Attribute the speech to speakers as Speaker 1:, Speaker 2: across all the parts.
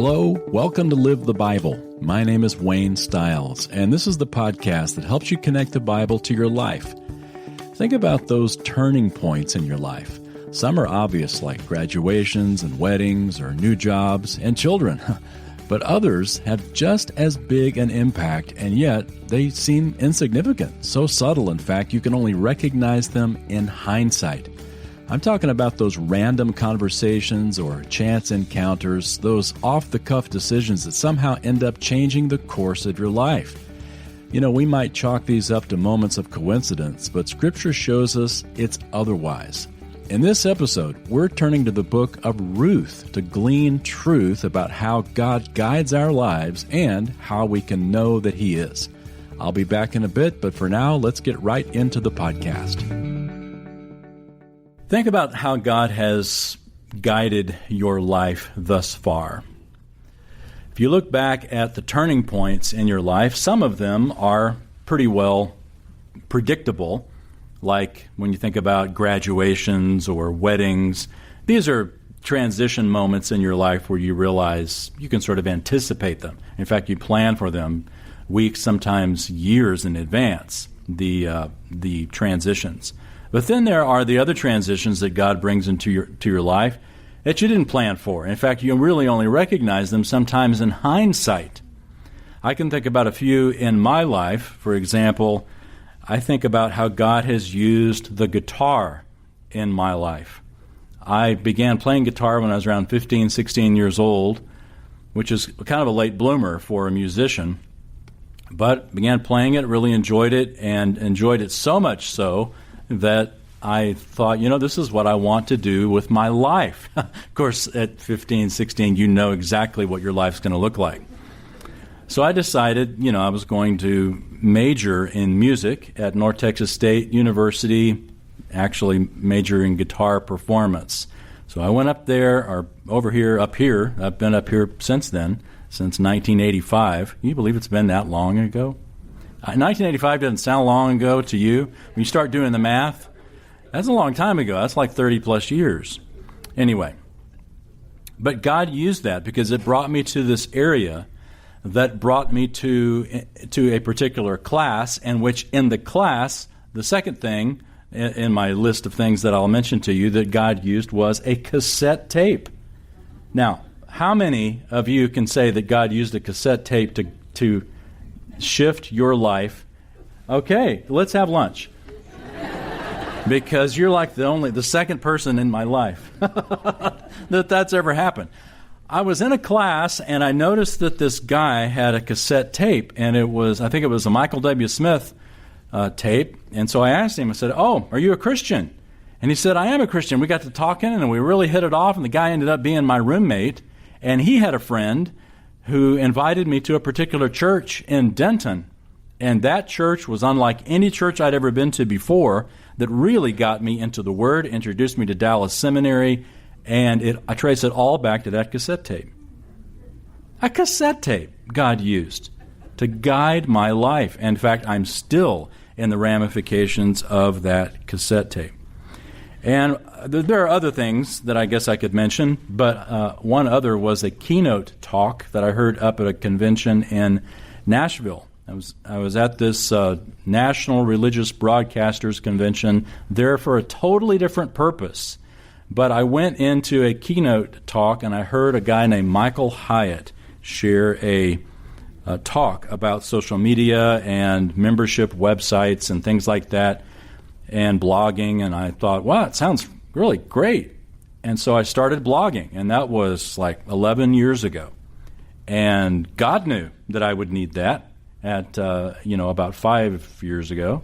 Speaker 1: Hello, welcome to Live the Bible. My name is Wayne Stiles, and this is the podcast that helps you connect the Bible to your life. Think about those turning points in your life. Some are obvious, like graduations and weddings or new jobs and children. But others have just as big an impact, and yet they seem insignificant. So subtle, in fact, you can only recognize them in hindsight. I'm talking about those random conversations or chance encounters, those off-the-cuff decisions that somehow end up changing the course of your life. You know, we might chalk these up to moments of coincidence, but Scripture shows us it's otherwise. In this episode, we're turning to the book of Ruth to glean truth about how God guides our lives and how we can know that He is. I'll be back in a bit, but for now, let's get right into the podcast. Think about how God has guided your life thus far. If you look back at the turning points in your life, some of them are pretty well predictable, like when you think about graduations or weddings. These are transition moments in your life where you realize you can sort of anticipate them. In fact, you plan for them weeks, sometimes years in advance, the transitions. But then there are the other transitions that God brings into your life that you didn't plan for. In fact, you really only recognize them sometimes in hindsight. I can think about a few in my life. For example, I think about how God has used the guitar in my life. I began playing guitar when I was around 15, 16 years old, which is kind of a late bloomer for a musician. But began playing it, really enjoyed it, and enjoyed it so much so that I thought, this is what I want to do with my life. Of course, at 15, 16, you know exactly what your life's going to look like. So I decided, I was going to major in music at North Texas State University, actually major in guitar performance. So I went up there, or up here. I've been up here since then, since 1985. Can you believe it's been that long ago? 1985 doesn't sound long ago to you. When you start doing the math, that's a long time ago. That's like 30 plus years. Anyway, but God used that because it brought me to this area that brought me to a particular class, and which in the class, the second thing in my list of things that I'll mention to you that God used was a cassette tape. Now, how many of you can say that God used a cassette tape to shift your life? Okay, let's have lunch. Because you're like the second person in my life that's ever happened. I was in a class and I noticed that this guy had a cassette tape, and I think it was a Michael W. Smith tape. And so I asked him, I said, "Oh, are you a Christian?" And he said, "I am a Christian." We got to talking and we really hit it off, and the guy ended up being my roommate, and he had a friend who invited me to a particular church in Denton. And that church was unlike any church I'd ever been to before, that really got me into the Word, introduced me to Dallas Seminary, and I trace it all back to that cassette tape. A cassette tape God used to guide my life. In fact, I'm still in the ramifications of that cassette tape. And there are other things that I guess I could mention, but one other was a keynote talk that I heard up at a convention in Nashville. I was at this National Religious Broadcasters Convention there for a totally different purpose. But I went into a keynote talk, and I heard a guy named Michael Hyatt share a talk about social media and membership websites and things like that, and blogging, and I thought, wow, it sounds really great. And so I started blogging, and that was like 11 years ago. And God knew that I would need that at about 5 years ago.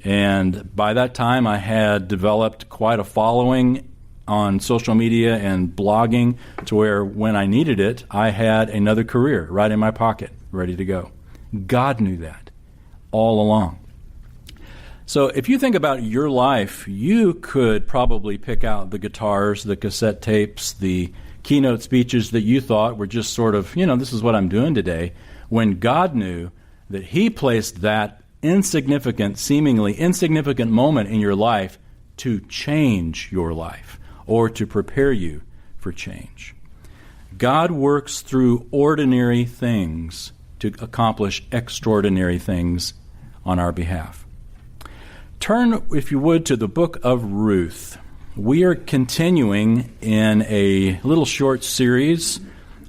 Speaker 1: And by that time, I had developed quite a following on social media and blogging to where when I needed it, I had another career right in my pocket, ready to go. God knew that all along. So if you think about your life, you could probably pick out the guitars, the cassette tapes, the keynote speeches that you thought were just sort of, this is what I'm doing today, when God knew that He placed that seemingly insignificant moment in your life to change your life or to prepare you for change. God works through ordinary things to accomplish extraordinary things on our behalf. Turn, if you would, to the book of Ruth. We are continuing in a little short series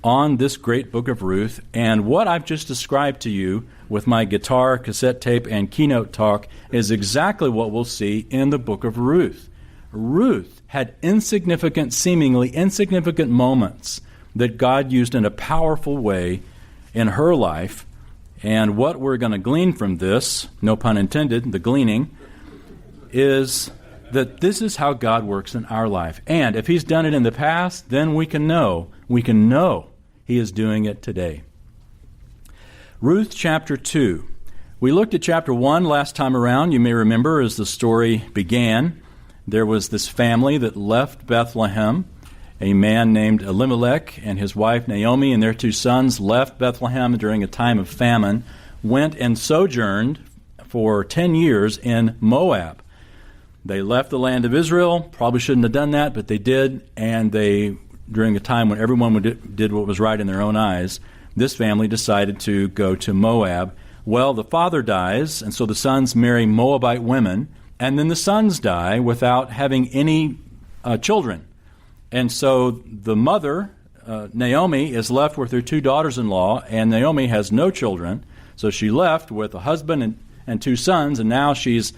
Speaker 1: on this great book of Ruth, and what I've just described to you with my guitar, cassette tape, and keynote talk is exactly what we'll see in the book of Ruth. Ruth had seemingly insignificant moments that God used in a powerful way in her life, and what we're going to glean from this, no pun intended, the gleaning, is that this is how God works in our life. And if He's done it in the past, then we can know He is doing it today. Ruth chapter 2. We looked at chapter 1 last time around. You may remember as the story began, there was this family that left Bethlehem. A man named Elimelech and his wife Naomi and their 2 sons left Bethlehem during a time of famine, went and sojourned for 10 years in Moab. They left the land of Israel, probably shouldn't have done that, but they did, and during a time when everyone did what was right in their own eyes, this family decided to go to Moab. Well, the father dies, and so the sons marry Moabite women, and then the sons die without having any children. And so the mother, Naomi, is left with her 2 daughters-in-law, and Naomi has no children. So she left with a husband and 2 sons, and now she's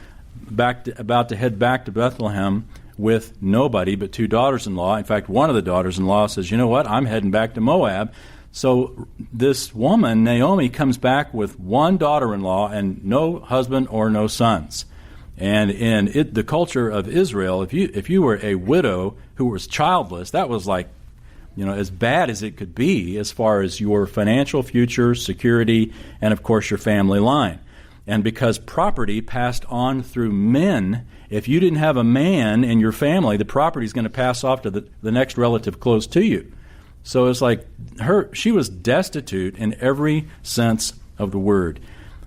Speaker 1: about to head back to Bethlehem with nobody but 2 daughters-in-law. In fact, one of the daughters-in-law says, you know what, I'm heading back to Moab. So this woman, Naomi, comes back with 1 daughter-in-law and no husband or no sons. And in the culture of Israel, if you were a widow who was childless, that was like, as bad as it could be as far as your financial future, security, and of course your family line. And because property passed on through men, if you didn't have a man in your family, the property is going to pass off to the next relative close to you. So it's like she was destitute in every sense of the word.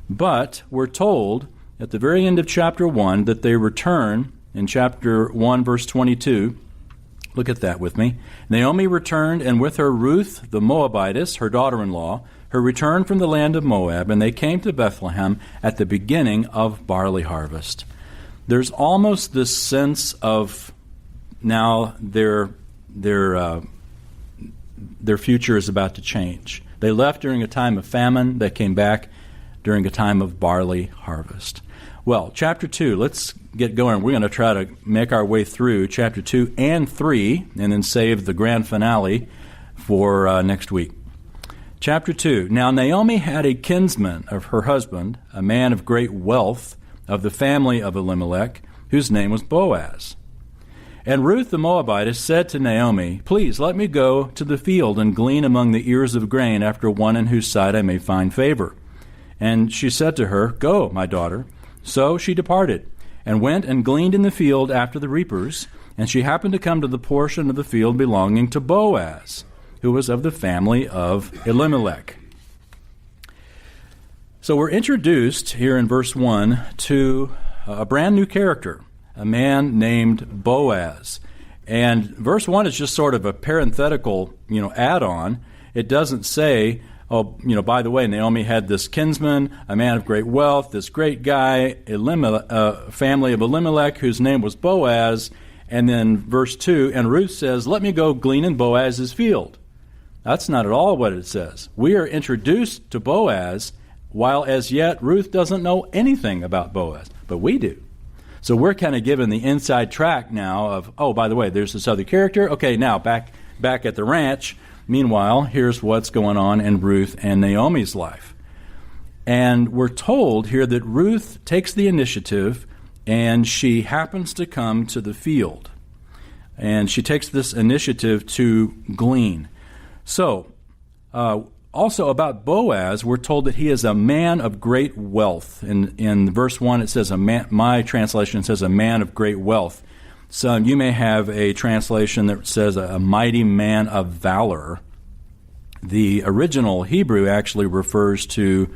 Speaker 1: But we're told at the very end of chapter 1 that they return in chapter 1, verse 22. Look at that with me. Naomi returned, and with her Ruth the Moabitess, her daughter-in-law, her return from the land of Moab, and they came to Bethlehem at the beginning of barley harvest. There's almost this sense of now their future is about to change. They left during a time of famine. They came back during a time of barley harvest. Well, chapter 2, let's get going. We're going to try to make our way through chapter 2 and 3 and then save the grand finale for next week. Chapter 2. Now Naomi had a kinsman of her husband, a man of great wealth, of the family of Elimelech, whose name was Boaz. And Ruth the Moabitess said to Naomi, please let me go to the field and glean among the ears of grain after one in whose sight I may find favor. And she said to her, go, my daughter. So she departed, and went and gleaned in the field after the reapers, and she happened to come to the portion of the field belonging to Boaz, who was of the family of Elimelech. So we're introduced here in verse 1 to a brand new character, a man named Boaz. And verse 1 is just sort of a parenthetical, add-on. It doesn't say, by the way, Naomi had this kinsman, a man of great wealth, this great guy, family of Elimelech, whose name was Boaz. And then verse 2, and Ruth says, let me go glean in Boaz's field. That's not at all what it says. We are introduced to Boaz, while as yet Ruth doesn't know anything about Boaz, but we do. So we're kind of given the inside track now of, by the way, there's this other character. Okay, now back at the ranch. Meanwhile, here's what's going on in Ruth and Naomi's life. And we're told here that Ruth takes the initiative, and she happens to come to the field. And she takes this initiative to glean. So, also about Boaz, we're told that he is a man of great wealth. In verse 1, it says, my translation says a man of great wealth. So you may have a translation that says a mighty man of valor. The original Hebrew actually refers to,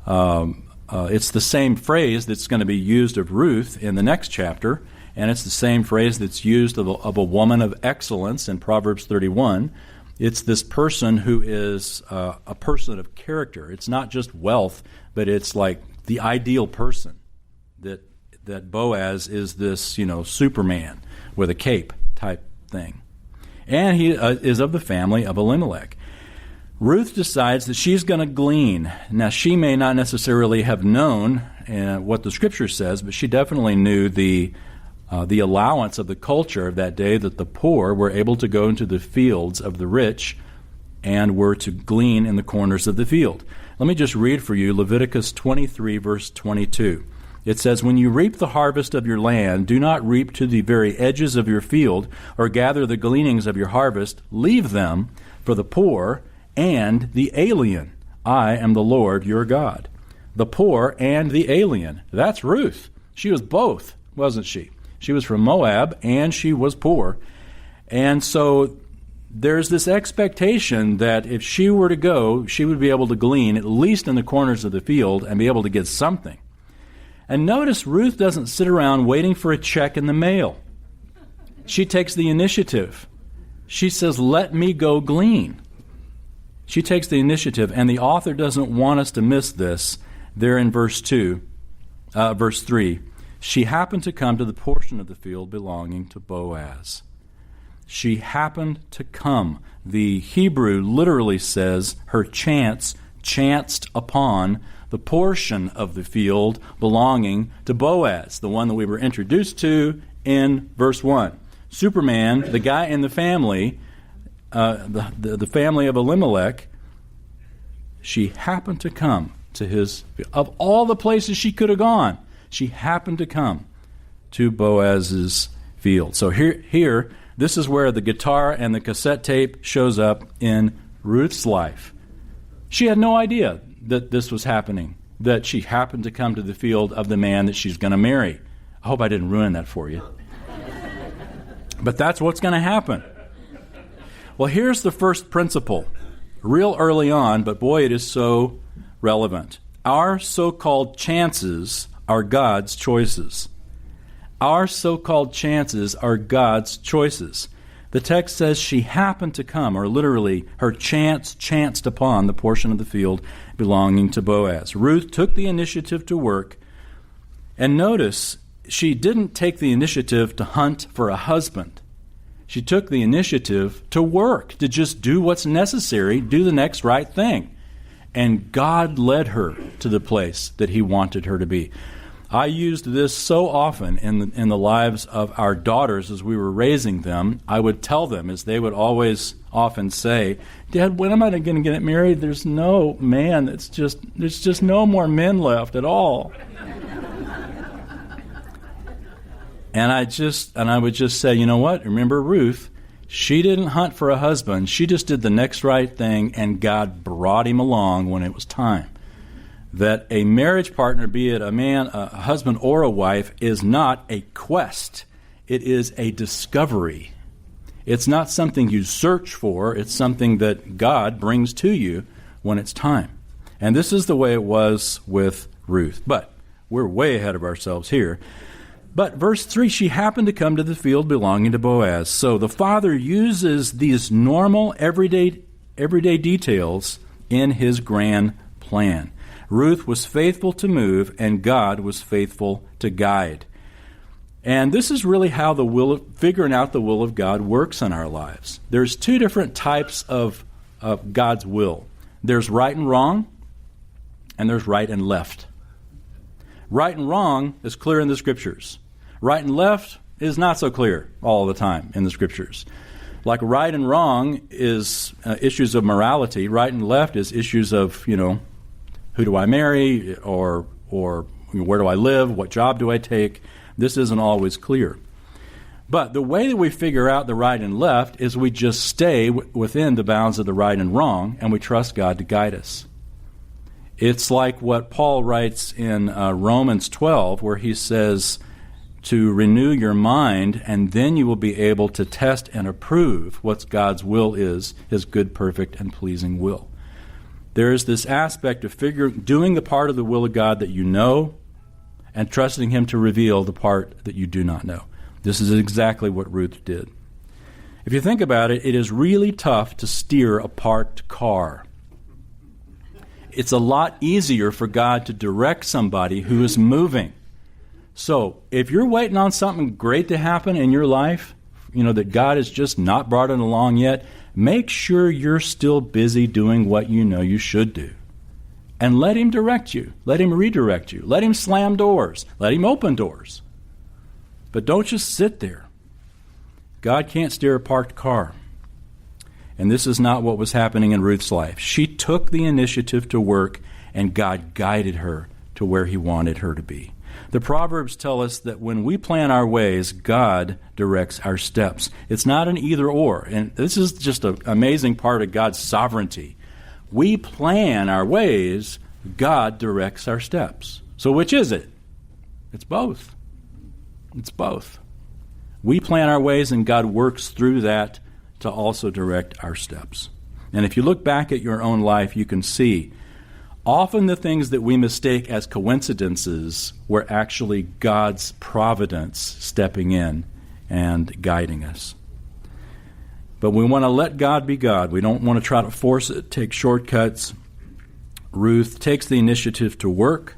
Speaker 1: it's the same phrase that's going to be used of Ruth in the next chapter, and it's the same phrase that's used of a woman of excellence in Proverbs 31. It's this person who is a person of character. It's not just wealth, but it's like the ideal person. That Boaz is this, Superman with a cape type thing. And he is of the family of Elimelech. Ruth decides that she's going to glean. Now, she may not necessarily have known what the Scripture says, but she definitely knew the allowance of the culture of that day, that the poor were able to go into the fields of the rich and were to glean in the corners of the field. Let me just read for you Leviticus 23, verse 22. It says, "When you reap the harvest of your land, do not reap to the very edges of your field, or gather the gleanings of your harvest. Leave them for the poor and the alien. I am the Lord your God." The poor and the alien. That's Ruth. She was both, wasn't she? She was from Moab, and she was poor. And so there's this expectation that if she were to go, she would be able to glean, at least in the corners of the field, and be able to get something. And notice Ruth doesn't sit around waiting for a check in the mail. She takes the initiative. She says, "Let me go glean." She takes the initiative, and the author doesn't want us to miss this. There in verse 3, she happened to come to the portion of the field belonging to Boaz. She happened to come. The Hebrew literally says her chance chanced upon the portion of the field belonging to Boaz, the one that we were introduced to in verse 1. Superman, the guy in the family, the family of Elimelech, she happened to come to his, of all the places she could have gone, she happened to come to Boaz's field. So here, this is where the guitar and the cassette tape shows up in Ruth's life. She had no idea that this was happening, that she happened to come to the field of the man that she's going to marry. I hope I didn't ruin that for you. But that's what's going to happen. Well, here's the first principle, real early on, but boy, it is so relevant. Our so-called chances are God's choices. Our so-called chances are God's choices. The text says she happened to come, or literally, her chance chanced upon the portion of the field belonging to Boaz. Ruth took the initiative to work, and notice, she didn't take the initiative to hunt for a husband. She took the initiative to work, to just do what's necessary, do the next right thing. And God led her to the place that He wanted her to be. I used this so often in the lives of our daughters as we were raising them. I would tell them, as they would always often say, "Dad, when am I going to get married? There's no man. There's just no more men left at all." And I would just say, you know what? Remember Ruth? She didn't hunt for a husband. She just did the next right thing, and God brought him along when it was time. That a marriage partner, be it a man, a husband, or a wife, is not a quest. It is a discovery. It's not something you search for. It's something that God brings to you when it's time. And this is the way it was with Ruth. But we're way ahead of ourselves here. But verse 3, she happened to come to the field belonging to Boaz. So the father uses these normal, everyday details in his grand plan. Ruth was faithful to move, and God was faithful to guide. And this is really how figuring out the will of God works in our lives. There's two different types of God's will. There's right and wrong, and there's right and left. Right and wrong is clear in the Scriptures. Right and left is not so clear all the time in the Scriptures. Like right and wrong is issues of morality. Right and left is issues of, who do I marry, or where do I live, what job do I take? This isn't always clear. But the way that we figure out the right and left is we just stay within the bounds of the right and wrong, and we trust God to guide us. It's like what Paul writes in Romans 12, where he says to renew your mind, and then you will be able to test and approve what God's will is, His good, perfect, and pleasing will. There is this aspect of doing the part of the will of God that you know, and trusting Him to reveal the part that you do not know. This is exactly what Ruth did. If you think about it, it is really tough to steer a parked car. It's a lot easier for God to direct somebody who is moving. So if you're waiting on something great to happen in your life, that God has just not brought it along yet, make sure you're still busy doing what you know you should do. And let Him direct you. Let Him redirect you. Let Him slam doors. Let Him open doors. But don't just sit there. God can't steer a parked car. And this is not what was happening in Ruth's life. She took the initiative to work, and God guided her to where He wanted her to be. The Proverbs tell us that when we plan our ways, God directs our steps. It's not an either-or. And this is just an amazing part of God's sovereignty. We plan our ways, God directs our steps. So which is it? It's both. It's both. We plan our ways, and God works through that to also direct our steps. And if you look back at your own life, you can see often the things that we mistake as coincidences were actually God's providence stepping in and guiding us. But we want to let God be God. We don't want to try to force it, take shortcuts. Ruth takes the initiative to work,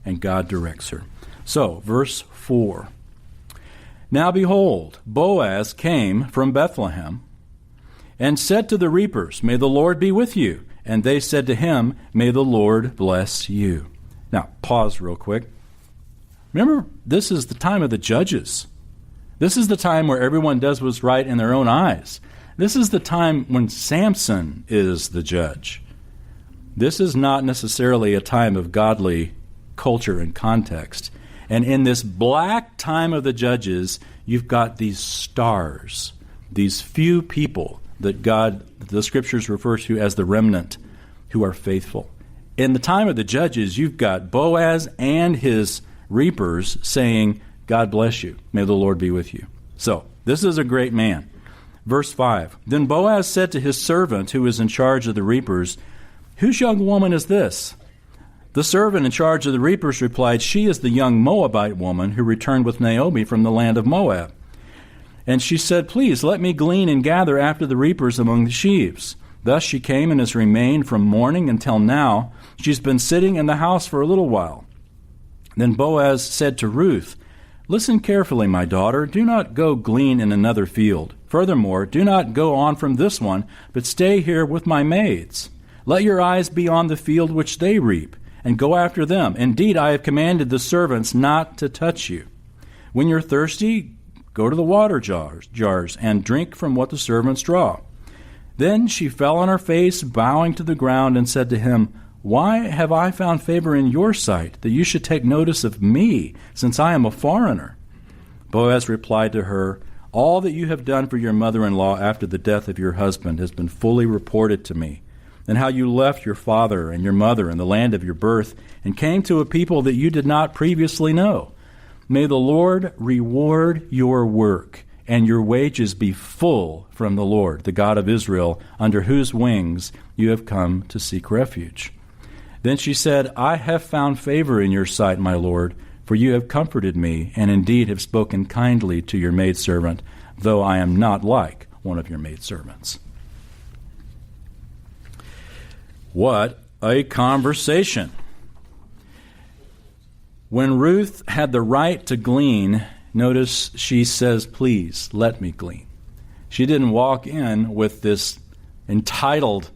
Speaker 1: and God directs her. So, verse 4. Now behold, Boaz came from Bethlehem and said to the reapers, May the Lord be with you. And they said to him, May the Lord bless you. Now, pause real quick. Remember, this is the time of the judges. This is the time where everyone does what's right in their own eyes. This is the time when Samson is the judge. This is not necessarily a time of godly culture and context. And in this black time of the judges, you've got these stars, these few people that the Scriptures refer to as the remnant, who are faithful. In the time of the judges, you've got Boaz and his reapers saying, God bless you. May the Lord be with you. So, this is a great man. Verse 5, Then Boaz said to his servant who was in charge of the reapers, Whose young woman is this? The servant in charge of the reapers replied, She is the young Moabite woman who returned with Naomi from the land of Moab. And she said, Please let me glean and gather after the reapers among the sheaves. Thus she came and has remained from morning until now. She's been sitting in the house for a little while. Then Boaz said to Ruth, Listen carefully, my daughter. Do not go glean in another field. Furthermore, do not go on from this one, but stay here with my maids. Let your eyes be on the field which they reap, and go after them. Indeed, I have commanded the servants not to touch you. When you're thirsty, go to the water jars and drink from what the servants draw. Then she fell on her face, bowing to the ground, and said to him, Why have I found favor in your sight, that you should take notice of me, since I am a foreigner? Boaz replied to her, All that you have done for your mother-in-law after the death of your husband has been fully reported to me, and how you left your father and your mother in the land of your birth, and came to a people that you did not previously know. May the Lord reward your work, and your wages be full from the Lord, the God of Israel, under whose wings you have come to seek refuge. Then she said, I have found favor in your sight, my Lord, for you have comforted me, and indeed have spoken kindly to your maidservant, though I am not like one of your maidservants. What a conversation. When Ruth had the right to glean, notice she says, Please, let me glean. She didn't walk in with this entitled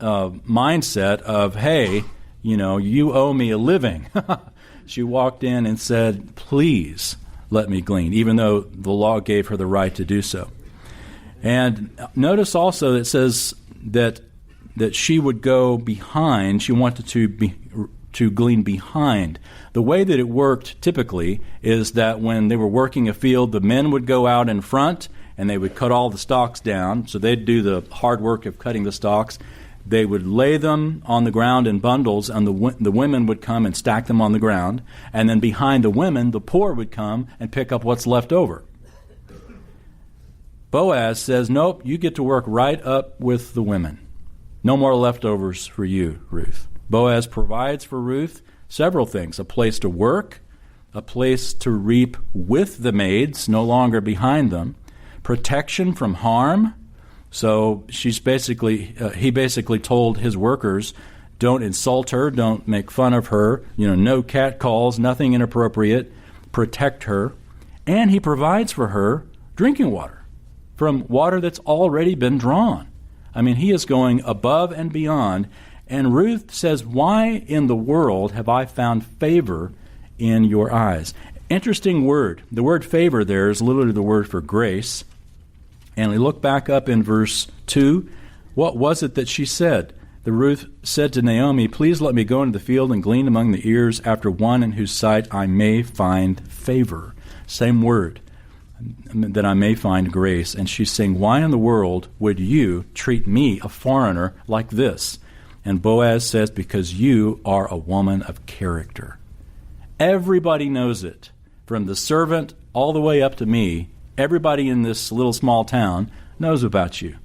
Speaker 1: mindset of, hey, you owe me a living. She walked in and said, Please, let me glean, even though the law gave her the right to do so. And notice also that it says that she would go behind. She wanted to glean behind. The way that it worked typically is that when they were working a field, the men would go out in front and they would cut all the stalks down. So they'd do the hard work of cutting the stalks. They would lay them on the ground in bundles, and the women would come and stack them on the ground. And then behind the women, the poor would come and pick up what's left over. Boaz says, Nope, you get to work right up with the women. No more leftovers for you, Ruth. Boaz provides for Ruth several things: a place to work, a place to reap with the maids, no longer behind them, protection from harm. So he basically told his workers, don't insult her, don't make fun of her, no cat calls, nothing inappropriate, protect her. And he provides for her drinking water from water that's already been drawn. I mean, he is going above and beyond. And Ruth says, why in the world have I found favor in your eyes? Interesting word. The word favor there is literally the word for grace. And we look back up in verse 2. What was it that she said? The Ruth said to Naomi, please let me go into the field and glean among the ears after one in whose sight I may find favor. Same word, that I may find grace. And she's saying, why in the world would you treat me, a foreigner, like this? And Boaz says, because you are a woman of character. Everybody knows it. From the servant all the way up to me, everybody in this little small town knows about you,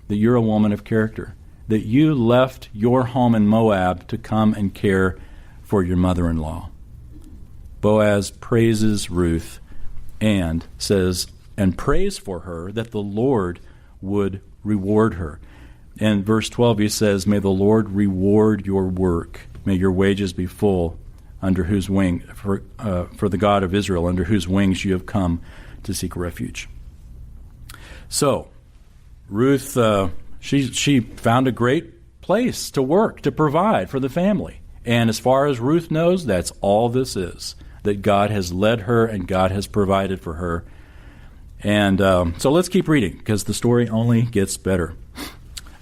Speaker 1: that you're a woman of character, that you left your home in Moab to come and care for your mother-in-law. Boaz praises Ruth and says, and prays for her that the Lord would reward her. In verse 12 he says, may the Lord reward your work. May your wages be full under whose wing, for the God of Israel, under whose wings you have come to seek refuge. So, Ruth, she found a great place to work, to provide for the family. And as far as Ruth knows, that's all this is, that God has led her and God has provided for her. And so let's keep reading, because the story only gets better.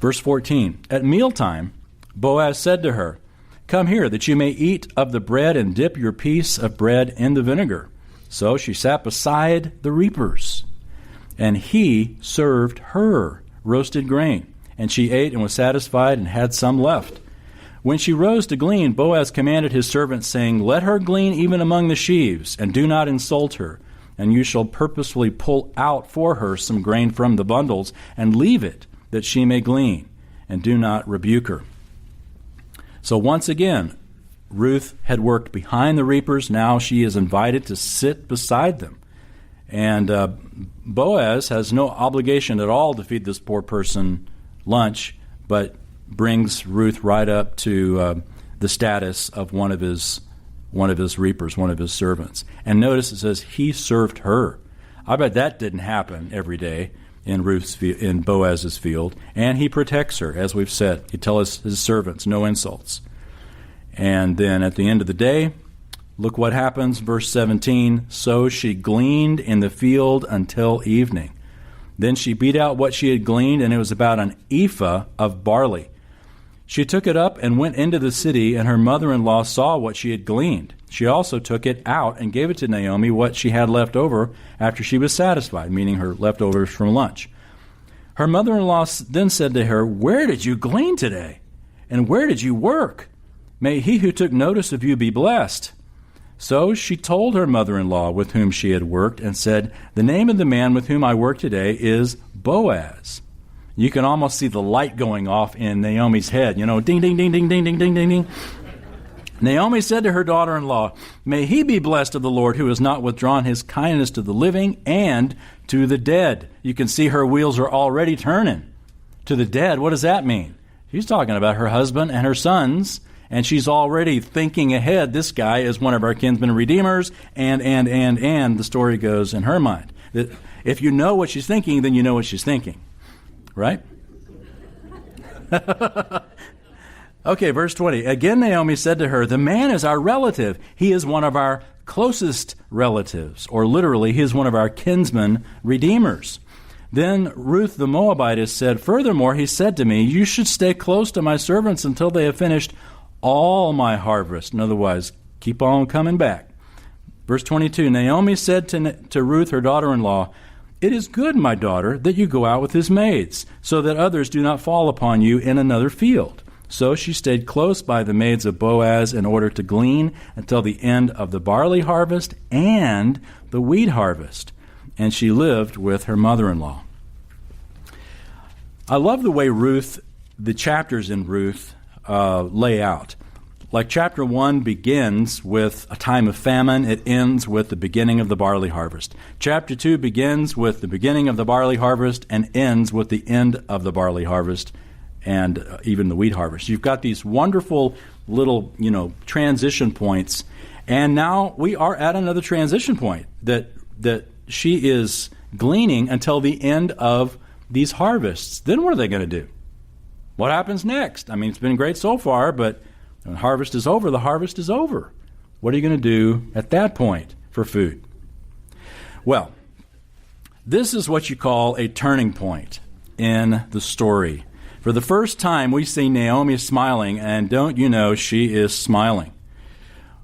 Speaker 1: Verse 14, at mealtime, Boaz said to her, come here, that you may eat of the bread and dip your piece of bread in the vinegar. So she sat beside the reapers, and he served her roasted grain. And she ate and was satisfied and had some left. When she rose to glean, Boaz commanded his servants, saying, let her glean even among the sheaves, and do not insult her. And you shall purposefully pull out for her some grain from the bundles, and leave it, that she may glean, and do not rebuke her. So once again, Ruth had worked behind the reapers. Now she is invited to sit beside them. And Boaz has no obligation at all to feed this poor person lunch, but brings Ruth right up to the status of one of his reapers, one of his servants. And notice it says he served her. I bet that didn't happen every day in Boaz's field. And he protects her, as we've said. He tells his servants no insults. And then at the end of the day, look what happens, verse 17. So she gleaned in the field until evening. Then she beat out what she had gleaned, and it was about an ephah of barley. She took it up and went into the city, and her mother-in-law saw what she had gleaned. She also took it out and gave it to Naomi, what she had left over after she was satisfied, meaning her leftovers from lunch. Her mother-in-law then said to her, where did you glean today? And where did you work? May he who took notice of you be blessed. So she told her mother-in-law with whom she had worked and said, the name of the man with whom I work today is Boaz. You can almost see the light going off in Naomi's head. Ding, ding, ding, ding, ding, ding, ding, ding, ding. Naomi said to her daughter-in-law, may he be blessed of the Lord who has not withdrawn his kindness to the living and to the dead. You can see her wheels are already turning. To the dead, what does that mean? She's talking about her husband and her sons, and she's already thinking ahead. This guy is one of our kinsmen redeemers, and the story goes in her mind. That if you know what she's thinking, then you know what she's thinking. Right? Okay, verse 20. Again, Naomi said to her, the man is our relative. He is one of our closest relatives, or literally, he is one of our kinsmen redeemers. Then Ruth the Moabitess said, furthermore, he said to me, you should stay close to my servants until they have finished all my harvest, and otherwise keep on coming back. Verse 22, Naomi said to Ruth, her daughter-in-law, it is good, my daughter, that you go out with his maids, so that others do not fall upon you in another field. So she stayed close by the maids of Boaz in order to glean until the end of the barley harvest and the wheat harvest. And she lived with her mother-in-law. I love the way the chapters in Ruth lay out. Like chapter 1 begins with a time of famine, it ends with the beginning of the barley harvest. Chapter 2 begins with the beginning of the barley harvest and ends with the end of the barley harvest and even the wheat harvest. You've got these wonderful little, transition points. And now we are at another transition point that she is gleaning until the end of these harvests. Then what are they going to do? What happens next? I mean, it's been great so far, but when harvest is over, the harvest is over. What are you going to do at that point for food? Well, this is what you call a turning point in the story. For the first time, we see Naomi smiling, and don't you know, she is smiling.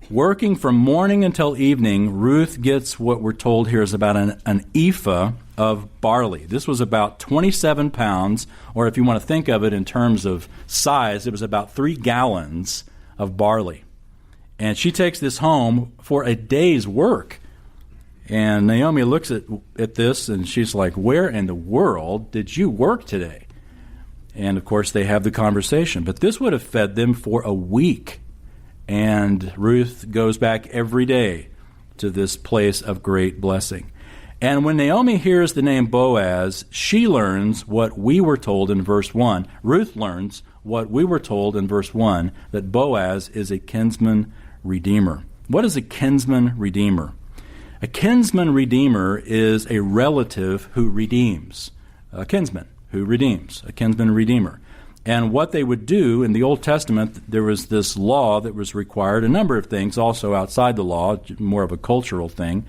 Speaker 1: Working from morning until evening, Ruth gets what we're told here is about an ephah of barley. This was about 27 pounds, or if you want to think of it in terms of size, it was about 3 gallons of barley. And she takes this home for a day's work. And Naomi looks at this, and she's like, where in the world did you work today? And, of course, they have the conversation. But this would have fed them for a week. And Ruth goes back every day to this place of great blessing. And when Naomi hears the name Boaz, she learns what we were told in verse 1. Ruth learns what we were told in verse 1, that Boaz is a kinsman redeemer. What is a kinsman redeemer? A kinsman redeemer is a relative who redeems. A kinsman who redeems. A kinsman redeemer. And what they would do in the Old Testament, there was this law that was required, a number of things also outside the law, more of a cultural thing.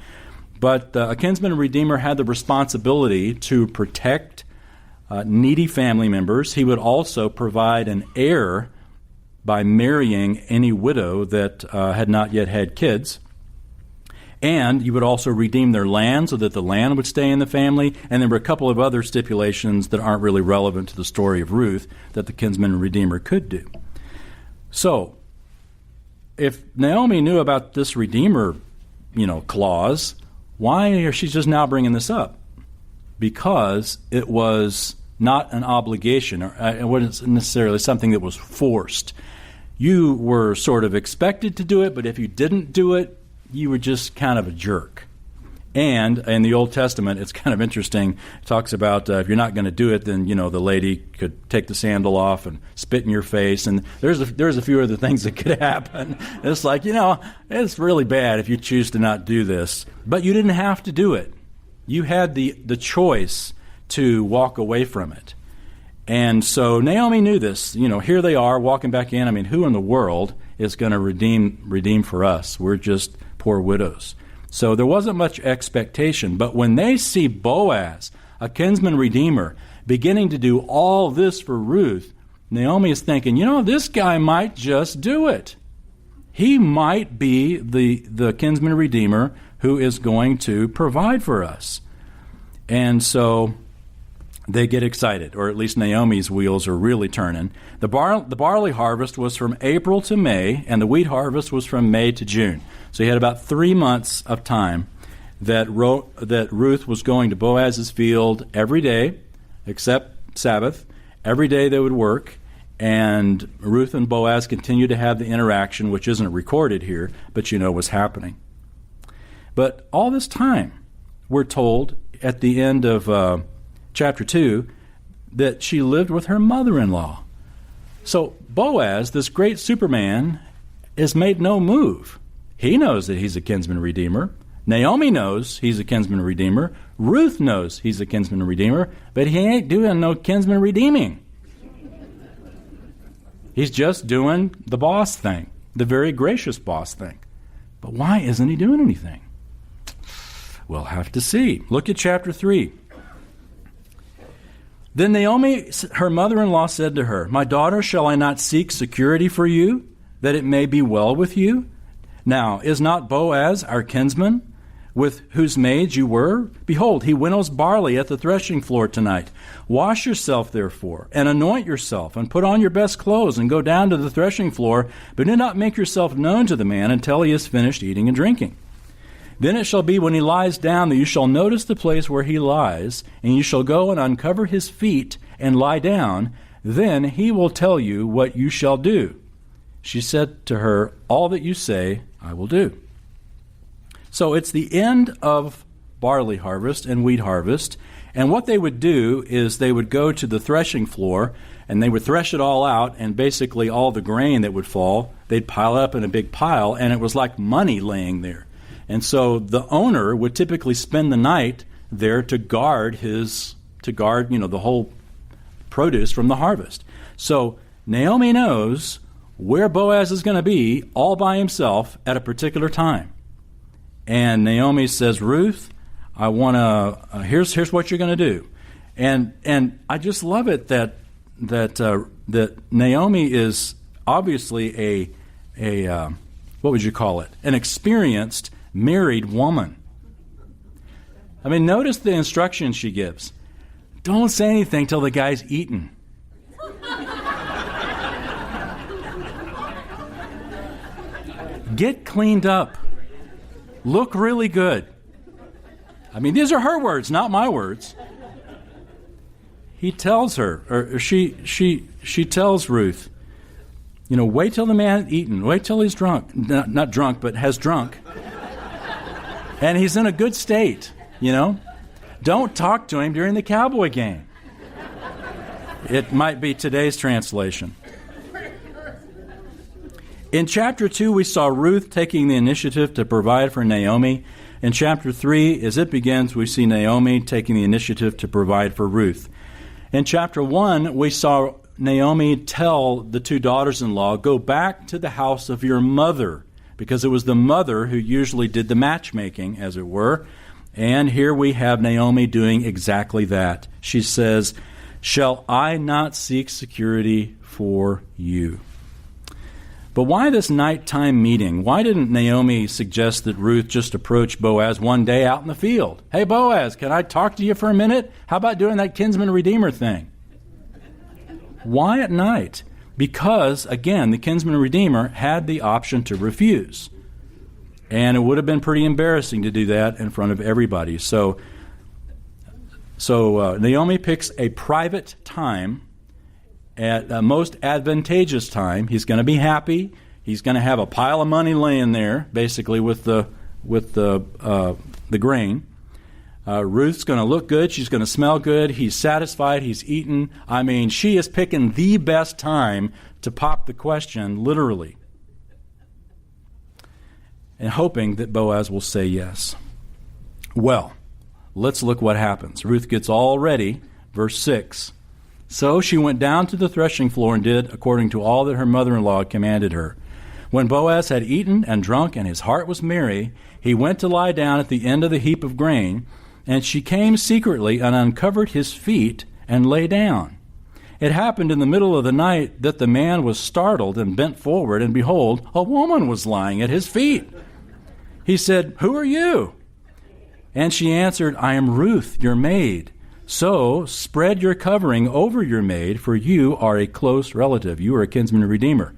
Speaker 1: But a kinsman redeemer had the responsibility to protect needy family members. He would also provide an heir by marrying any widow that had not yet had kids. And you would also redeem their land so that the land would stay in the family. And there were a couple of other stipulations that aren't really relevant to the story of Ruth that the kinsman redeemer could do. So, if Naomi knew about this redeemer, clause, why is she just now bringing this up? Because it was not an obligation, or it wasn't necessarily something that was forced. You were sort of expected to do it, but if you didn't do it, you were just kind of a jerk. And in the Old Testament, it's kind of interesting. It talks about if you're not going to do it, then the lady could take the sandal off and spit in your face. And there's a few other things that could happen. It's like it's really bad if you choose to not do this, but you didn't have to do it. You had the choice to walk away from it. And so Naomi knew this. Here they are walking back in. I mean, who in the world is going to redeem for us? We're just poor widows. So there wasn't much expectation. But when they see Boaz, a kinsman redeemer, beginning to do all this for Ruth, Naomi is thinking, this guy might just do it. He might be the kinsman redeemer who is going to provide for us. And so they get excited, or at least Naomi's wheels are really turning. The barley harvest was from April to May, and the wheat harvest was from May to June. So you had about 3 months of time that Ruth was going to Boaz's field every day, except Sabbath. Every day they would work, and Ruth and Boaz continued to have the interaction, which isn't recorded here, but was happening. But all this time, we're told at the end of chapter 2, that she lived with her mother-in-law. So Boaz, this great Superman, has made no move. He knows that he's a kinsman redeemer. Naomi knows he's a kinsman redeemer. Ruth knows he's a kinsman redeemer, but he ain't doing no kinsman redeeming. He's just doing the boss thing, the very gracious boss thing. But why isn't he doing anything? We'll have to see. Look at chapter 3. Then Naomi, her mother-in-law, said to her, "My daughter, shall I not seek security for you, that it may be well with you? Now, is not Boaz our kinsman, with whose maids you were? Behold, he winnows barley at the threshing floor tonight. Wash yourself, therefore, and anoint yourself, and put on your best clothes, and go down to the threshing floor, but do not make yourself known to the man until he has finished eating and drinking. Then it shall be when he lies down that you shall notice the place where he lies, and you shall go and uncover his feet and lie down. Then he will tell you what you shall do. She said to her, "All that you say, I will do." So it's the end of barley harvest and wheat harvest. And what they would do is they would go to the threshing floor and they would thresh it all out, and basically all the grain that would fall, they'd pile it up in a big pile, and it was like money laying there. And so the owner would typically spend the night there to guard the whole produce from the harvest. So Naomi knows where Boaz is going to be all by himself at a particular time. And Naomi says, "Ruth, I want to. Here's what you're going to do." And I just love it that Naomi is obviously a what would you call it? An experienced married woman. I mean, notice the instructions she gives. Don't say anything till the guy's eaten. Get cleaned up. Look really good. I mean, these are her words, not my words. He tells her, or she tells Ruth, wait till the man has eaten. Wait till he's drunk. Not drunk, but has drunk. And he's in a good state, Don't talk to him during the Cowboy game. It might be today's translation. In chapter 2, we saw Ruth taking the initiative to provide for Naomi. In chapter 3, as it begins, we see Naomi taking the initiative to provide for Ruth. In chapter 1, we saw Naomi tell the two daughters-in-law, "Go back to the house of your mother," because it was the mother who usually did the matchmaking, as it were. And here we have Naomi doing exactly that. She says, "Shall I not seek security for you?" But why this nighttime meeting? Why didn't Naomi suggest that Ruth just approach Boaz one day out in the field? "Hey, Boaz, can I talk to you for a minute? How about doing that kinsman-redeemer thing?" Why at night? Because, again, the kinsman-redeemer had the option to refuse. And it would have been pretty embarrassing to do that in front of everybody. So Naomi picks a private time at the most advantageous time. He's going to be happy. He's going to have a pile of money laying there, basically with the grain. Ruth's going to look good. She's going to smell good. He's satisfied. He's eaten. I mean, she is picking the best time to pop the question, literally, and hoping that Boaz will say yes. Well, let's look what happens. Ruth gets all ready. Verse 6. So she went down to the threshing floor and did according to all that her mother-in-law commanded her. When Boaz had eaten and drunk and his heart was merry, he went to lie down at the end of the heap of grain, and she came secretly and uncovered his feet and lay down. It happened in the middle of the night that the man was startled and bent forward, and behold, a woman was lying at his feet. He said, "Who are you?" And she answered, "I am Ruth, your maid. So spread your covering over your maid, for you are a close relative. You are a kinsman redeemer."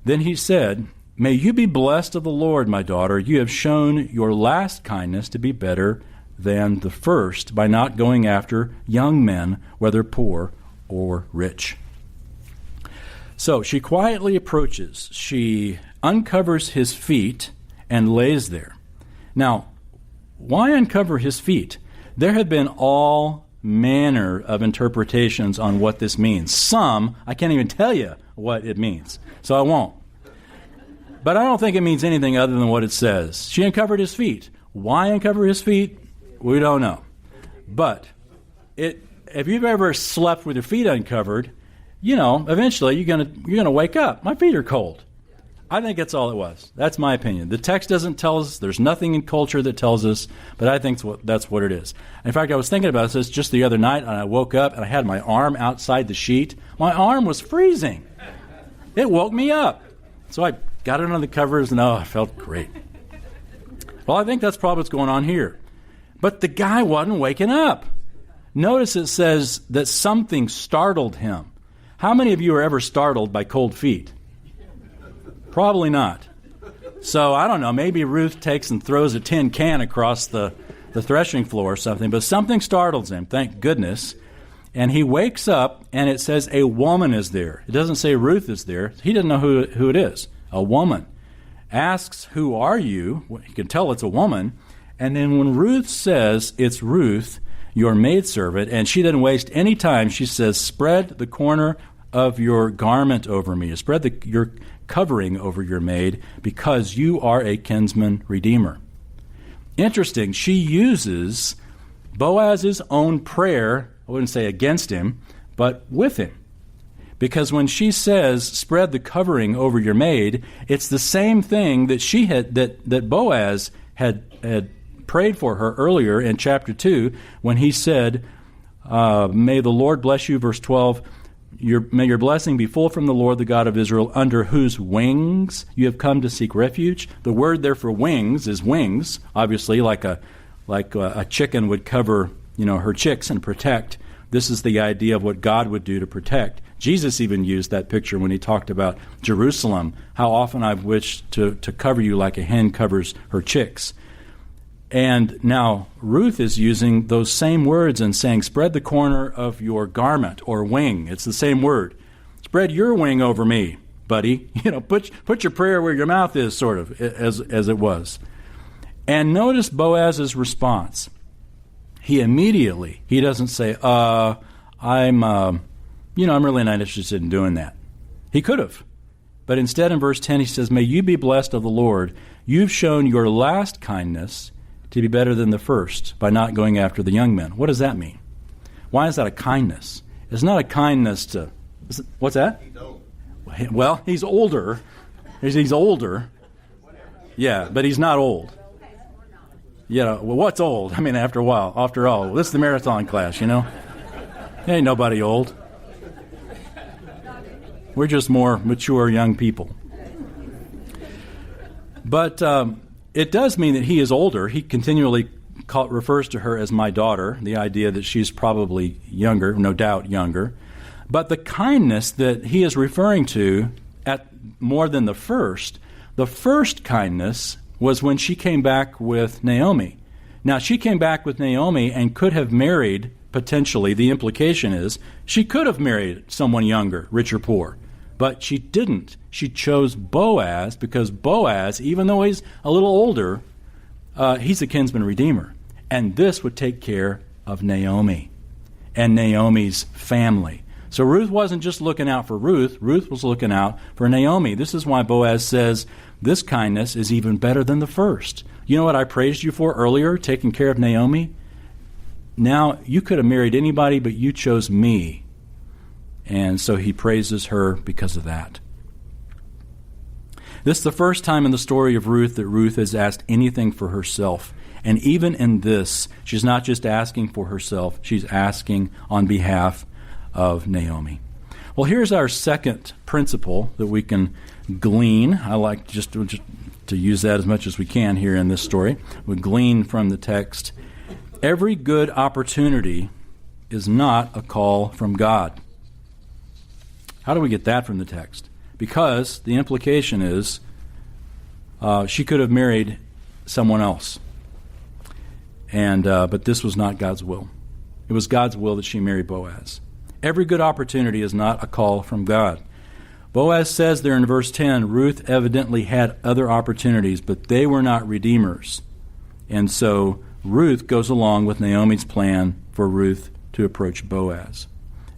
Speaker 1: Then he said, "May you be blessed of the Lord, my daughter. You have shown your last kindness to be better than the first by not going after young men, whether poor or rich." So she quietly approaches. She uncovers his feet and lays there. Now, why uncover his feet? There have been all manner of interpretations on what this means. Some, I can't even tell you what it means, so I won't. But I don't think it means anything other than what it says. She uncovered his feet. Why uncover his feet? We don't know. But if you've ever slept with your feet uncovered, eventually you're gonna wake up. My feet are cold. I think that's all it was. That's my opinion. The text doesn't tell us. There's nothing in culture that tells us, but I think that's what it is. In fact, I was thinking about this just the other night, and I woke up, and I had my arm outside the sheet. My arm was freezing. It woke me up. So I got it under the covers, and I felt great. Well, I think that's probably what's going on here. But the guy wasn't waking up. Notice it says that something startled him. How many of you are ever startled by cold feet? Probably not. So I don't know, maybe Ruth takes and throws a tin can across the threshing floor or something, but something startles him, thank goodness. And he wakes up, and it says a woman is there. It doesn't say Ruth is there. He doesn't know who it is. A woman. Asks, who are you? Well, he can tell it's a woman. And then when Ruth says, it's Ruth, your maidservant, and she doesn't waste any time, she says, spread the corner of your garment over me. Spread your covering over your maid, because you are a kinsman redeemer. Interesting, she uses Boaz's own prayer, I wouldn't say against him, but with him. Because when she says, spread the covering over your maid, it's the same thing that Boaz had prayed for her earlier in chapter 2 when he said, may the Lord bless you, verse 12, may your blessing be full from the Lord, the God of Israel, under whose wings you have come to seek refuge. The word there for wings is wings, obviously, like a chicken would cover, her chicks and protect. This is the idea of what God would do to protect. Jesus even used that picture when he talked about Jerusalem, how often I've wished to cover you like a hen covers her chicks. And now Ruth is using those same words and saying, spread the corner of your garment or wing. It's the same word. Spread your wing over me, buddy. Put your prayer where your mouth is, sort of, as it was. And notice Boaz's response. He doesn't say, I'm really not interested in doing that. He could have. But instead in verse 10 he says, may you be blessed of the Lord. You've shown your last kindness to be better than the first by not going after the young men. What does that mean? Why is that a kindness? It's not a kindness to... What's that? Well, he's older. He's older. Yeah, but he's not old. What's old? I mean, after a while. After all, this is the marathon class, Ain't nobody old. We're just more mature young people. But it does mean that he is older. He continually refers to her as my daughter, the idea that she's probably younger, no doubt younger. But the kindness that he is referring to at more than the first kindness was when she came back with Naomi. Now, she came back with Naomi and could have married, potentially, the implication is, she could have married someone younger, rich or poor. But she didn't. She chose Boaz because Boaz, even though he's a little older, he's a kinsman redeemer. And this would take care of Naomi and Naomi's family. So Ruth wasn't just looking out for Ruth. Ruth was looking out for Naomi. This is why Boaz says this kindness is even better than the first. You know what I praised you for earlier, taking care of Naomi? Now, you could have married anybody, but you chose me. And so he praises her because of that. This is the first time in the story of Ruth that Ruth has asked anything for herself. And even in this, she's not just asking for herself, she's asking on behalf of Naomi. Well, here's our second principle that we can glean. I like just to use that as much as we can here in this story. We glean from the text. Every good opportunity is not a call from God. How do we get that from the text? Because the implication is she could have married someone else. But this was not God's will. It was God's will that she marry Boaz. Every good opportunity is not a call from God. Boaz says there in verse 10, Ruth evidently had other opportunities, but they were not redeemers. And so Ruth goes along with Naomi's plan for Ruth to approach Boaz.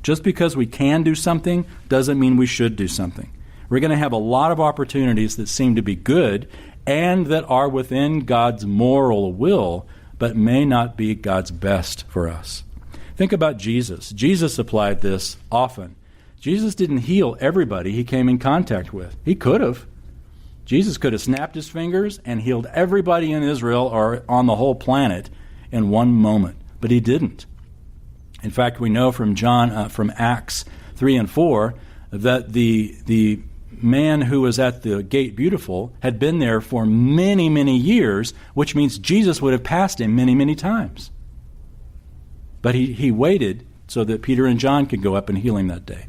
Speaker 1: Just because we can do something doesn't mean we should do something. We're going to have a lot of opportunities that seem to be good and that are within God's moral will, but may not be God's best for us. Think about Jesus. Jesus applied this often. Jesus didn't heal everybody he came in contact with. He could have. Jesus could have snapped his fingers and healed everybody in Israel or on the whole planet in one moment, but he didn't. In fact, we know from from Acts 3 and 4, that the man who was at the Gate Beautiful had been there for many, many years, which means Jesus would have passed him many, many times. But he waited so that Peter and John could go up and heal him that day.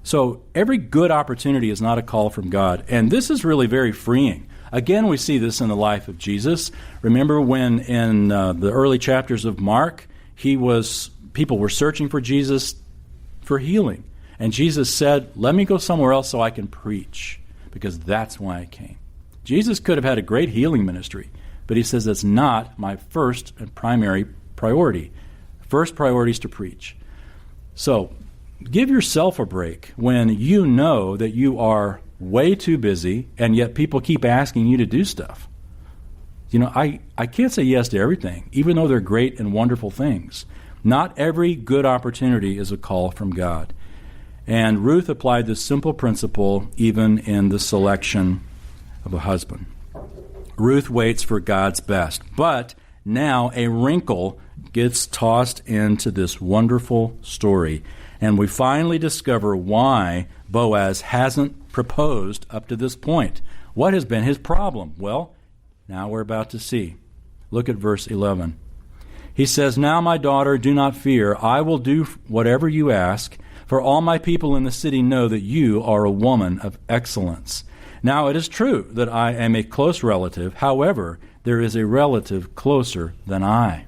Speaker 1: So every good opportunity is not a call from God. And this is really very freeing. Again, we see this in the life of Jesus. Remember when in the early chapters of Mark, he was people were searching for Jesus for healing. And Jesus said, let me go somewhere else so I can preach, because that's why I came. Jesus could have had a great healing ministry, but he says that's not my first and primary priority. First priority is to preach. So give yourself a break when you know that you are way too busy and yet people keep asking you to do stuff. I can't say yes to everything, even though they're great and wonderful things. Not every good opportunity is a call from God. And Ruth applied this simple principle even in the selection of a husband. Ruth waits for God's best, but now a wrinkle gets tossed into this wonderful story, and we finally discover why Boaz hasn't proposed up to this point. What has been his problem? Well, now we're about to see. Look at verse 11. He says, now, my daughter, do not fear. I will do whatever you ask, for all my people in the city know that you are a woman of excellence. Now, it is true that I am a close relative. However, there is a relative closer than I.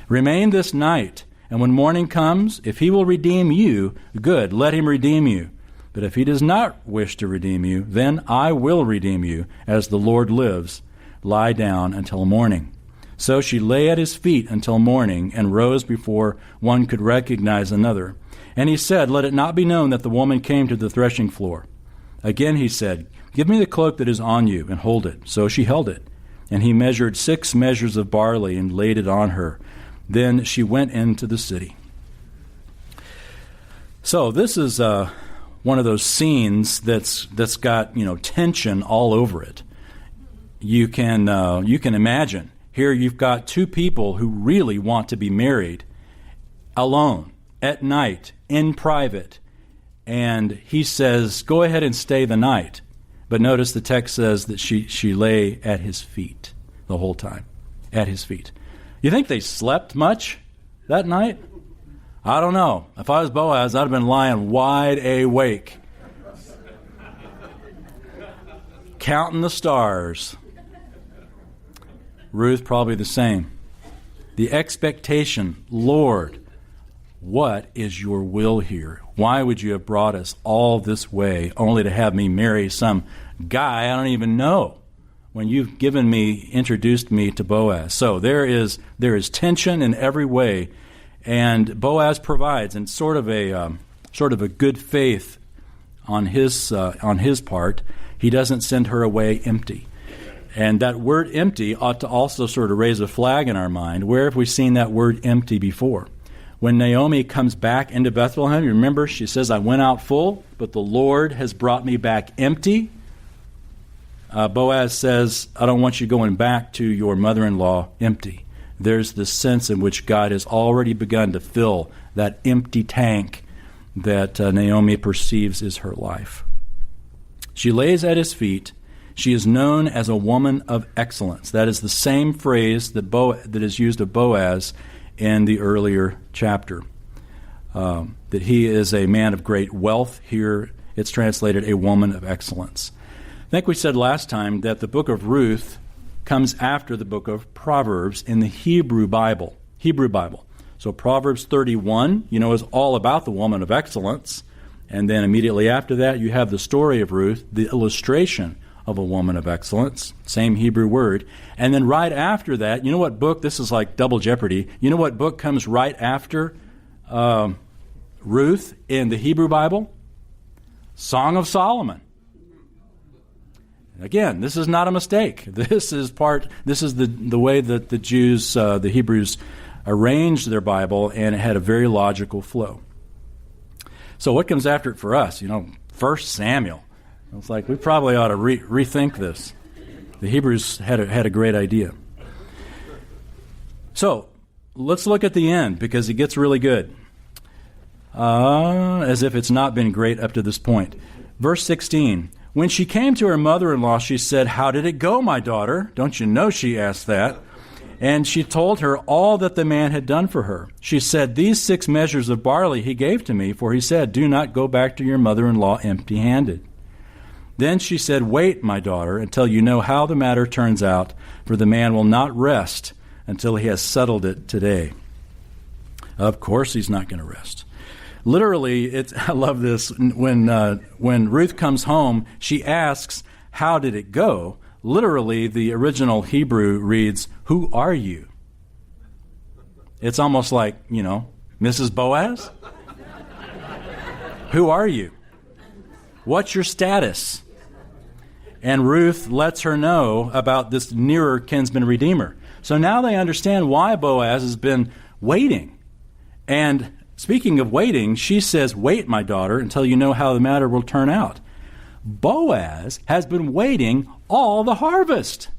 Speaker 1: Remain this night, and when morning comes, if he will redeem you, good, let him redeem you. But if he does not wish to redeem you, then I will redeem you, as the Lord lives. Lie down until morning. So she lay at his feet until morning, and rose before one could recognize another. And he said, let it not be known that the woman came to the threshing floor. Again he said, give me the cloak that is on you, and hold it. So she held it. And he measured 6 measures of barley, and laid it on her. Then she went into the city. So this is one of those scenes that's got tension all over it. You can imagine. Here you've got 2 people who really want to be married, alone, at night, in private. And he says, go ahead and stay the night. But notice the text says that she lay at his feet the whole time, at his feet. You think they slept much that night? I don't know. If I was Boaz, I'd have been lying wide awake, counting the stars. Ruth probably the same. The expectation, Lord, what is your will here? Why would you have brought us all this way only to have me marry some guy I don't even know when you've introduced me to Boaz? So there is tension in every way, and Boaz provides, and sort of a good faith on his part. He doesn't send her away empty. And that word empty ought to also sort of raise a flag in our mind. Where have we seen that word empty before? When Naomi comes back into Bethlehem, you remember she says, I went out full, but the Lord has brought me back empty. Boaz says, I don't want you going back to your mother-in-law empty. There's this sense in which God has already begun to fill that empty tank that Naomi perceives is her life. She lays at his feet. She is known as a woman of excellence. That is the same phrase that is used of Boaz in the earlier chapter. That he is a man of great wealth. Here it's translated a woman of excellence. I think we said last time that the book of Ruth comes after the book of Proverbs in the Hebrew Bible. So Proverbs 31, is all about the woman of excellence. And then immediately after that, you have the story of Ruth, the illustration of a woman of excellence, same Hebrew word. And then right after that, you know what book? This is like double jeopardy. You know what book comes right after Ruth in the Hebrew Bible? Song of Solomon. Again, this is not a mistake. This is the way that the Jews, the Hebrews, arranged their Bible, and it had a very logical flow. So what comes after it for us? 1 Samuel. It's like we probably ought to rethink this. The Hebrews had a great idea. So let's look at the end, because it gets really good. As if it's not been great up to this point. Verse 16. When she came to her mother-in-law, she said, how did it go, my daughter? Don't you know she asked that? And she told her all that the man had done for her. She said, these 6 measures of barley he gave to me, for he said, do not go back to your mother-in-law empty-handed. Then she said, wait, my daughter, until you know how the matter turns out, for the man will not rest until he has settled it today. Of course he's not going to rest. Literally, I love this. When Ruth comes home, she asks, how did it go? Literally, the original Hebrew reads, who are you? It's almost like, Mrs. Boaz? Who are you? What's your status? And Ruth lets her know about this nearer kinsman redeemer. So now they understand why Boaz has been waiting. And speaking of waiting, she says, wait, my daughter, until you know how the matter will turn out. Boaz has been waiting all the harvest.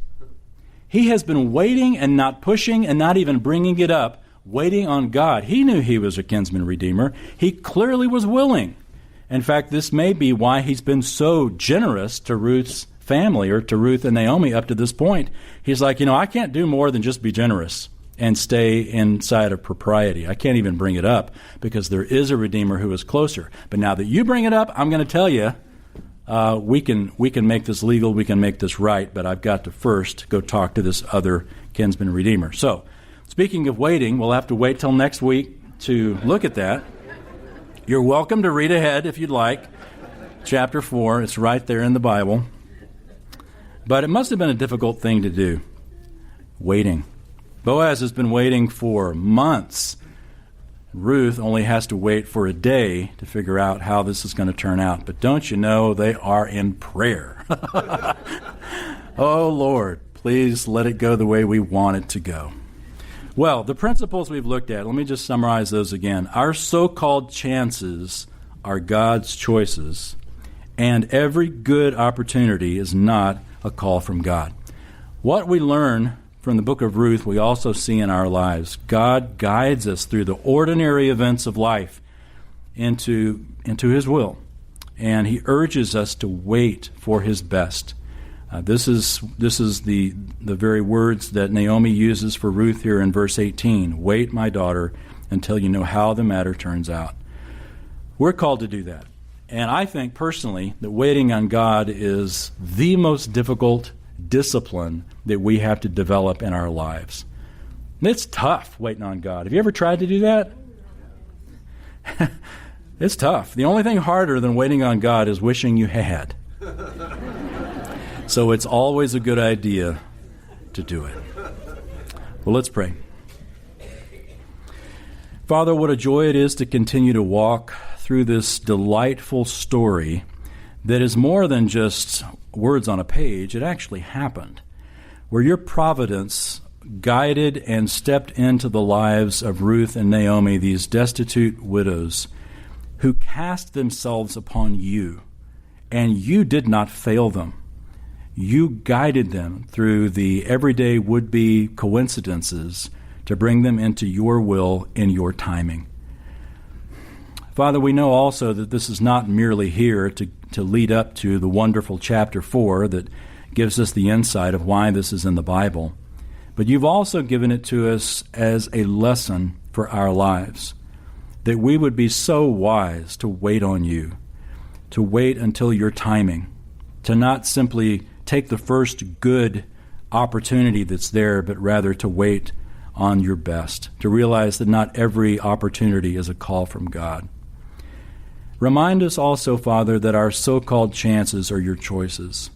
Speaker 1: He has been waiting and not pushing and not even bringing it up, waiting on God. He knew he was a kinsman redeemer. He clearly was willing. In fact, this may be why he's been so generous to Ruth's family, or to Ruth and Naomi up to this point. He's like, I can't do more than just be generous and stay inside of propriety. I can't even bring it up because there is a Redeemer who is closer. But now that you bring it up, I'm going to tell you, we can make this legal, we can make this right, but I've got to first go talk to this other kinsman redeemer. So, speaking of waiting, we'll have to wait till next week to look at that. You're welcome to read ahead if you'd like. Chapter 4, it's right there in the Bible. But it must have been a difficult thing to do, waiting. Boaz has been waiting for months. Ruth only has to wait for a day to figure out how this is going to turn out. But don't you know, they are in prayer. Oh, Lord, please let it go the way we want it to go. Well, the principles we've looked at, let me just summarize those again. Our so-called chances are God's choices, and every good opportunity is not a call from God. What we learn from the book of Ruth, we also see in our lives. God guides us through the ordinary events of life into His will, and He urges us to wait for His best. This is the very words that Naomi uses for Ruth here in verse 18. Wait, my daughter, until you know how the matter turns out. We're called to do that. And I think personally that waiting on God is the most difficult discipline that we have to develop in our lives. It's tough waiting on God. Have you ever tried to do that? It's tough. The only thing harder than waiting on God is wishing you had. So it's always a good idea to do it. Well, let's pray. Father, what a joy it is to continue to walk through this delightful story that is more than just words on a page. It actually happened, where your providence guided and stepped into the lives of Ruth and Naomi, these destitute widows who cast themselves upon you, and you did not fail them. You guided them through the everyday would-be coincidences to bring them into your will in your timing. Father, we know also that this is not merely here to lead up to the wonderful chapter 4 that gives us the insight of why this is in the Bible, but you've also given it to us as a lesson for our lives, that we would be so wise to wait on you, to wait until your timing, to not simply take the first good opportunity that's there, but rather to wait on your best, to realize that not every opportunity is a call from God. Remind us also, Father, that our so-called chances are your choices,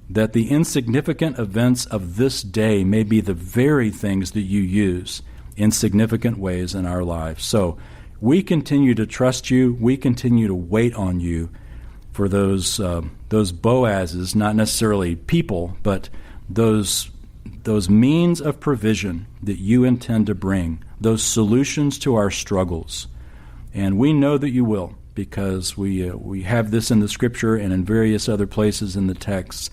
Speaker 1: that the insignificant events of this day may be the very things that you use in significant ways in our lives. So we continue to trust you. We continue to wait on you for those Boazes, not necessarily people, but those means of provision that you intend to bring, those solutions to our struggles. And we know that you will, because we have this in the Scripture and in various other places in the text.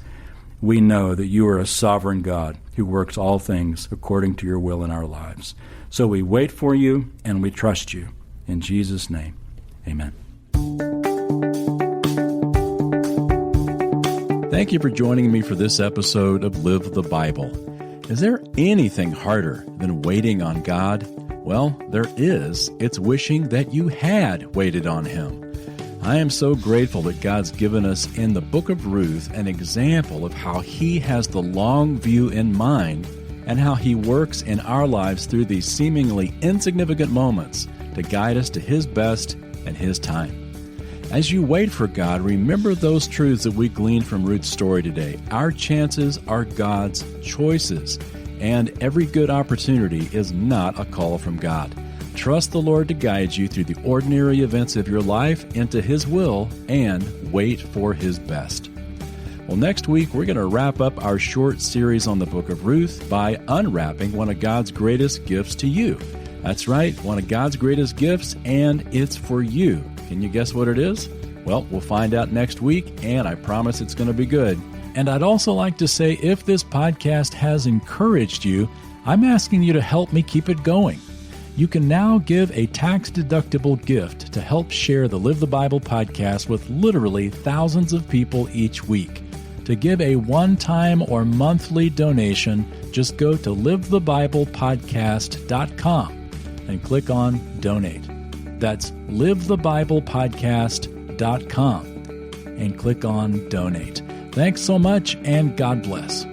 Speaker 1: We know that you are a sovereign God who works all things according to your will in our lives. So we wait for you and we trust you. In Jesus' name, amen. Thank you for joining me for this episode of Live the Bible. Is there anything harder than waiting on God? Well, there is. It's wishing that you had waited on Him. I am so grateful that God's given us in the book of Ruth an example of how He has the long view in mind and how He works in our lives through these seemingly insignificant moments to guide us to His best and His time. As you wait for God, remember those truths that we gleaned from Ruth's story today. Our chances are God's choices, and every good opportunity is not a call from God. Trust the Lord to guide you through the ordinary events of your life into His will, and wait for His best. Well, next week we're going to wrap up our short series on the book of Ruth by unwrapping one of God's greatest gifts to you. That's right, one of God's greatest gifts, and it's for you. Can you guess what it is? Well, we'll find out next week, and I promise it's going to be good. And I'd also like to say, if this podcast has encouraged you, I'm asking you to help me keep it going. You can now give a tax-deductible gift to help share the Live the Bible podcast with literally thousands of people each week. To give a one-time or monthly donation, just go to livethebiblepodcast.com and click on Donate. That's livethebiblepodcast.com and click on Donate. Thanks so much, and God bless.